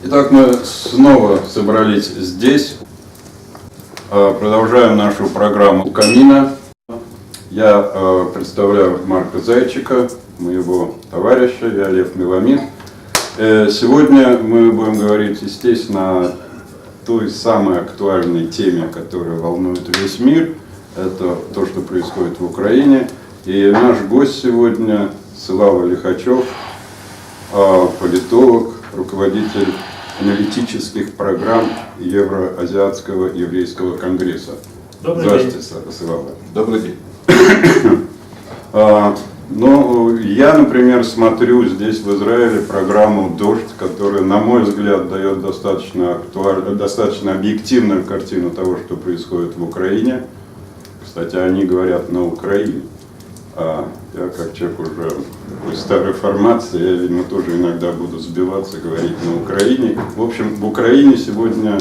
Итак, мы снова собрались здесь, продолжаем нашу программу «Камина». Я представляю Марка Зайчика, моего товарища, я Лев Меламид. Сегодня мы будем говорить, естественно, о той самой актуальной теме, которая волнует весь мир. Это то, что происходит в Украине. И наш гость сегодня Слава Лихачев, политолог, руководитель аналитических программ Евроазиатского еврейского конгресса. Здравствуйте, Слава. Добрый день. Ну, я, например, смотрю здесь в Израиле программу «Дождь», которая, на мой взгляд, дает достаточно объективную картину того, что происходит в Украине. Кстати, они говорят на Украине. Я, как человек уже такой старой формации, я, видимо, тоже иногда буду сбиваться, говорить на Украине. В общем, в Украине сегодня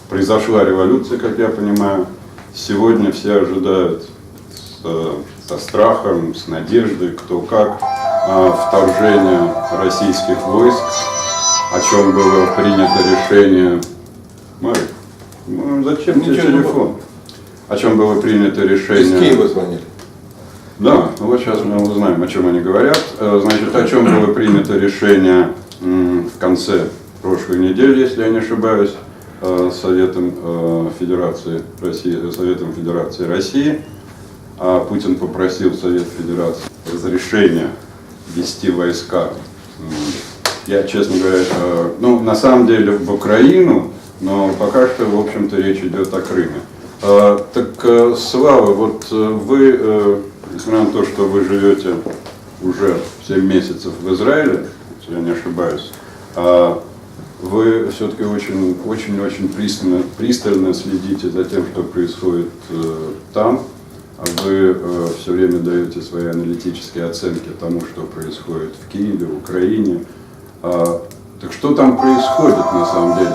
произошла революция, как я понимаю. Сегодня все ожидают со страхом, с надеждой, кто как, вторжение российских войск, о чем было принято решение. Марик, зачем тебе телефон? О чем было принято решение. Из Киева звонили. Да, вот сейчас мы узнаем, о чем они говорят. Значит, о чем было принято решение в конце прошлой недели, если я не ошибаюсь, Советом Федерации России. Путин попросил Совет Федерации разрешения ввести войска. Я, честно говоря, на самом деле в Украину, но пока что, в общем-то, речь идет о Крыме. Так, Слава, вот вы, несмотря на то, что вы живете уже 7 месяцев в Израиле, если я не ошибаюсь, вы все-таки очень пристально следите за тем, что происходит там. Вы все время даете свои аналитические оценки тому, что происходит в Киеве, в Украине. Так что там происходит на самом деле?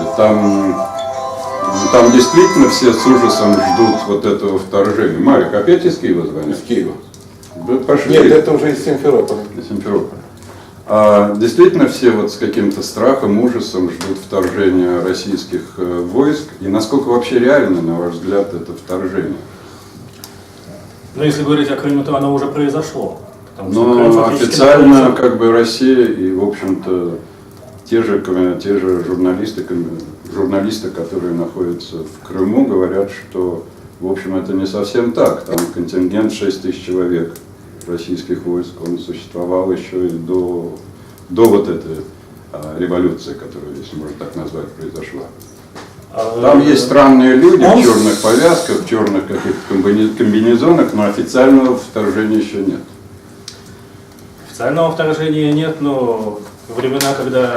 Там действительно все с ужасом ждут вот этого вторжения. Марик, опять из Киева звонит? Из Киева. Пошли. Нет, это уже из Симферополя. Из Симферополя. Действительно все вот с каким-то страхом, ужасом ждут вторжения российских войск. И насколько вообще реально, на ваш взгляд, это вторжение? Но если говорить о Крыму, то оно уже произошло. Но официально как бы Россия и, в общем-то, те же журналисты, которые находятся в Крыму, говорят, что, в общем, это не совсем так. Там контингент 6 тысяч человек российских войск, он существовал еще и до вот этой революции, которая, если можно так назвать, произошла. Там есть странные люди в черных повязках, в черных каких-то комбинезонах, но официального вторжения еще нет. Официального вторжения нет, но времена, когда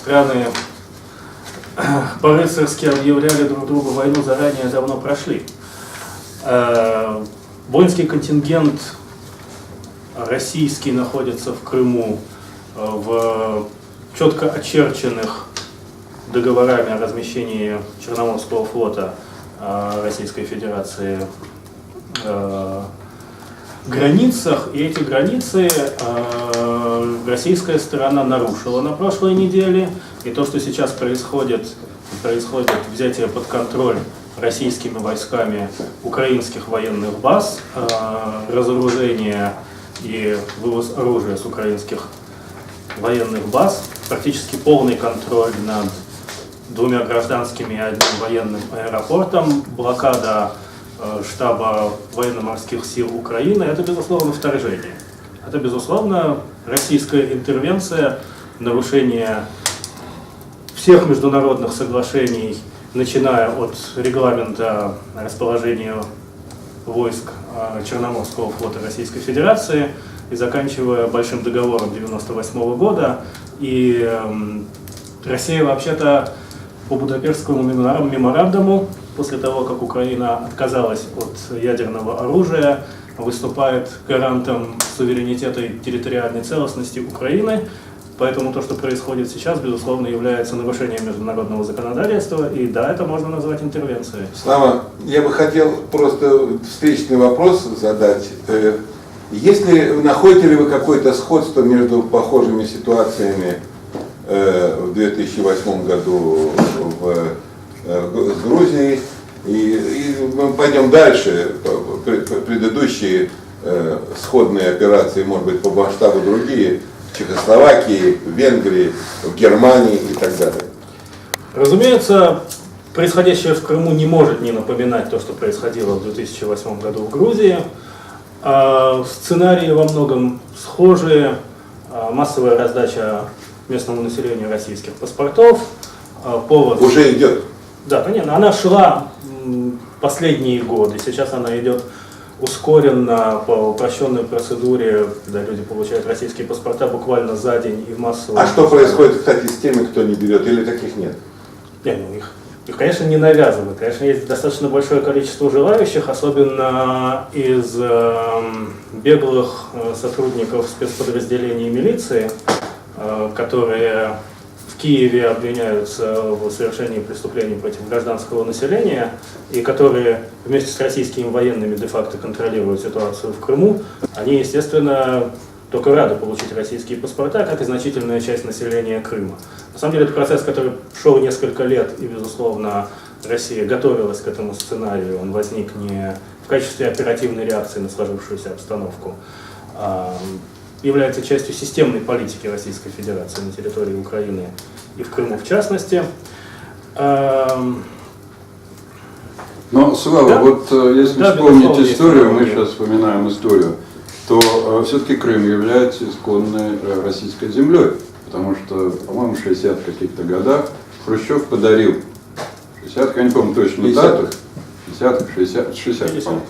страны по-рыцарски объявляли друг другу войну, заранее давно прошли. Воинский контингент российский находится в Крыму в четко очерченных договорами о размещении Черноморского флота Российской Федерации границах, и эти границы российская сторона нарушила на прошлой неделе, и то, что сейчас происходит взятие под контроль российскими войсками украинских военных баз, разоружение и вывоз оружия с украинских военных баз, практически полный контроль над 2 гражданскими и 1 военным аэропортом, блокада штаба военно-морских сил Украины, это, безусловно, вторжение. Это, безусловно, российская интервенция, нарушение всех международных соглашений, начиная от регламента расположения войск Черноморского флота Российской Федерации и заканчивая Большим договором 1998 года. И Россия вообще-то по Будапештскому меморандуму, после того, как Украина отказалась от ядерного оружия, выступает гарантом суверенитета и территориальной целостности Украины. Поэтому то, что происходит сейчас, безусловно, является нарушением международного законодательства, и да, это можно назвать интервенцией. Слава, я бы хотел просто встречный вопрос задать. Находите ли вы какое-то сходство между похожими ситуациями в 2008 году с Грузией. И мы пойдем дальше. Предыдущие сходные операции, может быть, по масштабу другие, в Чехословакии, в Венгрии, в Германии и так далее. Разумеется, происходящее в Крыму не может не напоминать то, что происходило в 2008 году в Грузии. Сценарии во многом схожие. Массовая раздача местному населению российских паспортов. Повод... Уже идет. Да, понятно. Она шла последние годы. Сейчас она идет ускоренно по упрощенной процедуре, когда люди получают российские паспорта буквально за день и в массовом... А что происходит, кстати, с теми, кто не берет, или таких нет? Не, ну их, конечно, не навязывают. Конечно, есть достаточно большое количество желающих, особенно из беглых сотрудников спецподразделений милиции, которые в Киеве обвиняются в совершении преступлений против гражданского населения и которые вместе с российскими военными де-факто контролируют ситуацию в Крыму. Они, естественно, только рады получить российские паспорта, как и значительная часть населения Крыма. На самом деле это процесс, который шел несколько лет, и, безусловно, Россия готовилась к этому сценарию. Он возник не в качестве оперативной реакции на сложившуюся обстановку, а является частью системной политики Российской Федерации на территории Украины и в Крыму в частности. Но, Слава, Да? вот если Да, вспомнить безусловно, есть историю, мы аналогия. сейчас вспоминаем историю, то все-таки Крым является исконной российской землей. Потому что, по-моему, в 60 каких-то годах Хрущев подарил, 60, я не помню точно 50-х. дату, 50-х, 60, по-моему,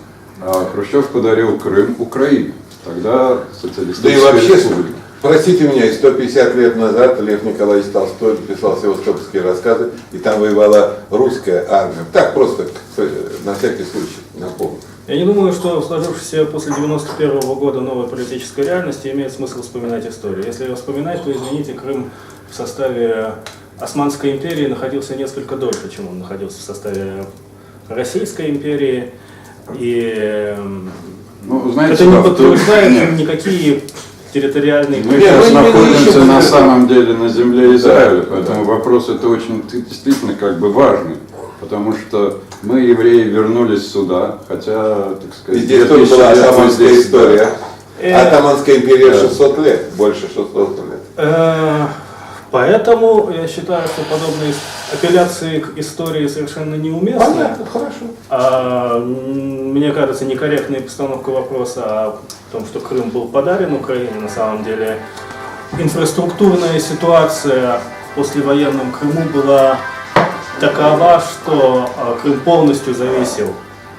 Хрущев подарил Крым Украине. Тогда Да и социалистическая вообще, республика. простите меня, и 150 лет назад Лев Николаевич Толстой писал севастопольские рассказы, и там воевала русская армия. Так просто, на всякий случай, напомню. Я не думаю, что в сложившейся после 91 года новой политической реальности имеет смысл вспоминать историю. Если ее вспоминать, то, извините, Крым в составе Османской империи находился несколько дольше, чем он находился в составе Российской империи. И Ну, знаете, это не Слав, подтверждает нет. никакие территориальные... Мы Нет, сейчас мы находимся ищем на ответа. самом деле на земле Израиля, Да. поэтому вопрос это очень действительно как бы важный, потому что мы, евреи, вернулись сюда, хотя, так И сказать, здесь тоже 2000 была лет мы Атаманская здесь, история. да. Атаманская империя 600 лет, больше 600 лет. Поэтому я считаю, что подобные апелляции к истории совершенно неуместны. Понятно, хорошо. Мне кажется, некорректная постановка вопроса о том, что Крым был подарен Украине. На самом деле инфраструктурная ситуация в послевоенном Крыму была такова, что Крым полностью зависел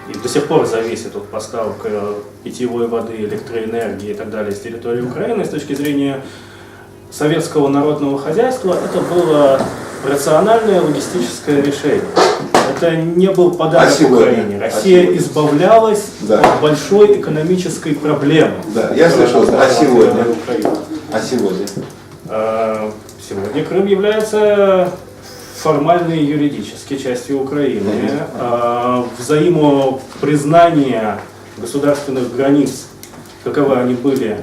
и до сих пор зависит от поставок питьевой воды, электроэнергии и так далее с территории Украины. С точки зрения советского народного хозяйства это было рациональное логистическое решение. Это не был подарок сегодня? Украине. Россия сегодня? избавлялась Да. от большой экономической проблемы. Да, я которая слышал, настала а сегодня? на Украину. А сегодня? Сегодня Крым является формальной юридической частью Украины. Взаимопризнание государственных границ, каковы они были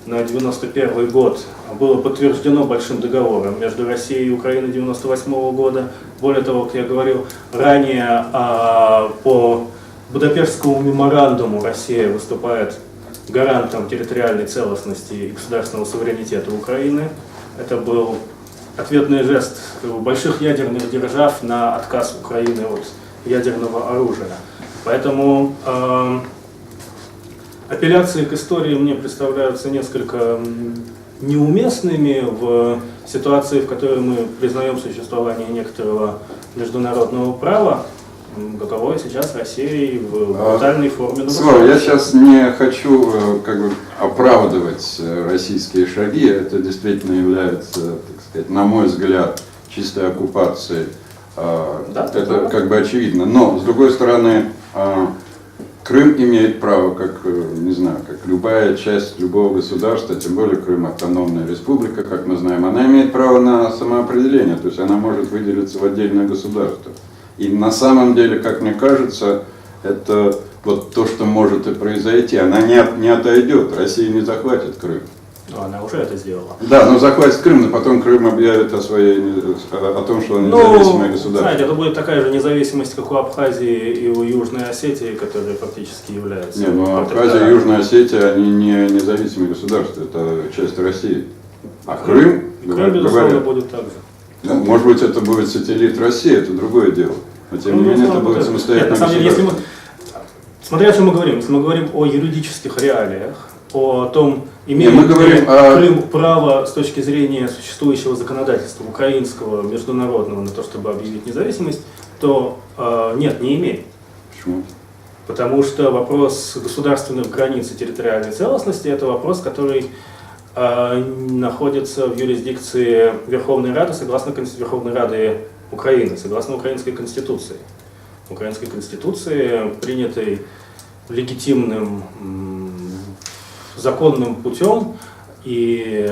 на 91 год, было подтверждено большим договором между Россией и Украиной 98 года. Более того, как я говорил ранее, по Будапештскому меморандуму Россия выступает гарантом территориальной целостности и государственного суверенитета Украины. Это был ответный жест больших ядерных держав на отказ Украины от ядерного оружия. Поэтому апелляции к истории мне представляются несколько неуместными в ситуации, в которой мы признаем существование некоторого международного права, каковое сейчас Россия в брутальной форме Слава, я нарушает. сейчас не хочу как бы оправдывать российские шаги. Это действительно является, так сказать, на мой взгляд, чистой оккупацией. Да, Это как бы очевидно. Но, с другой стороны, Крым имеет право, как, не знаю, как любая часть любого государства, тем более Крым автономная республика, как мы знаем, она имеет право на самоопределение, то есть она может выделиться в отдельное государство. И на самом деле, как мне кажется, это вот то, что может и произойти. Она не отойдет, Россия не захватит Крым. Но она уже это сделала. Да, но захватит Крым, но потом Крым объявит о том, что он независимое государство. Знаете, это будет такая же независимость, как у Абхазии и у Южной Осетии, которые фактически являются... Не, ну Абхазия и Южная Осетия, они не независимые государства, это часть России. А Крым, Крым, безусловно, будет так же. ну, может быть, это будет сателлит России, это другое дело. Но тем не менее, это будет самостоятельное Нет, на самом деле, государство. Смотря о чем мы говорим. Если мы говорим о юридических реалиях, о том, имеет мы говорим ли о- Крым право с точки зрения существующего законодательства украинского, международного на то, чтобы объявить независимость, то нет, не имеет. Почему? Потому что вопрос государственных границ и территориальной целостности – это вопрос, который находится в юрисдикции Верховной Рады, согласно Верховной Рады Украины, согласно Украинской Конституции. Украинской Конституции, принятой легитимным законным путем, и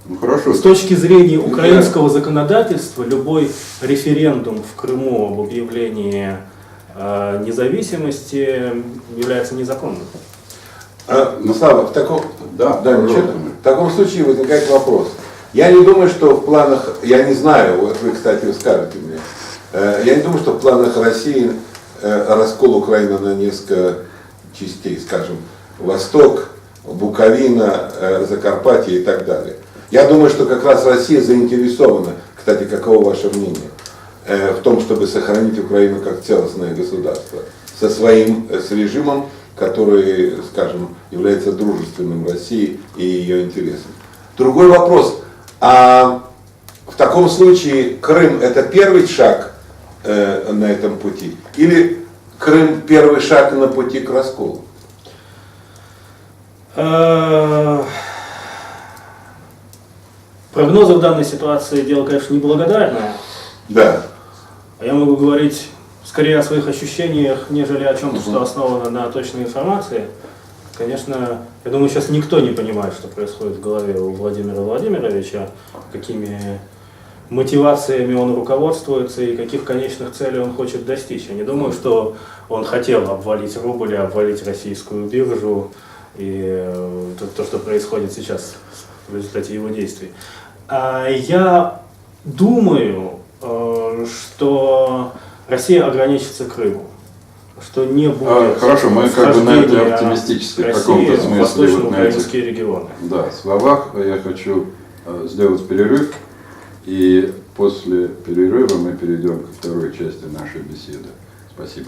Ну хорошо. с точки зрения украинского законодательства любой референдум в Крыму об объявлении независимости является незаконным. Слава, в таком, Да, ничего. В таком случае возникает вопрос. Я не думаю, что в планах, я не знаю, вот вы, кстати, скажете мне, я не думаю, что в планах России раскол Украины на несколько частей, скажем, Восток, Буковина, Закарпатье и так далее. Я думаю, что как раз Россия заинтересована, кстати, каково ваше мнение, в том, чтобы сохранить Украину как целостное государство, с режимом, который, скажем, является дружественным России и ее интересам. Другой вопрос, а в таком случае Крым это первый шаг на этом пути? Или Крым первый шаг на пути к расколу? Прогнозы в данной ситуации дело, конечно, неблагодарное. Да. А я могу говорить скорее о своих ощущениях, нежели о чем-то, что основано на точной информации. Конечно, я думаю, сейчас никто не понимает, что происходит в голове у Владимира Владимировича, какими мотивациями он руководствуется и каких конечных целей он хочет достичь. Я не думаю, что он хотел обвалить рубль, обвалить российскую биржу и то, что происходит сейчас в результате его действий. Я думаю, что Россия ограничится Крымом, что не будет Хорошо, мы как бы на это вхождения оптимистически в России каком-то в смысле. восточноукраинские регионы. Да, словах я хочу сделать перерыв, и после перерыва мы перейдем ко второй части нашей беседы. Спасибо.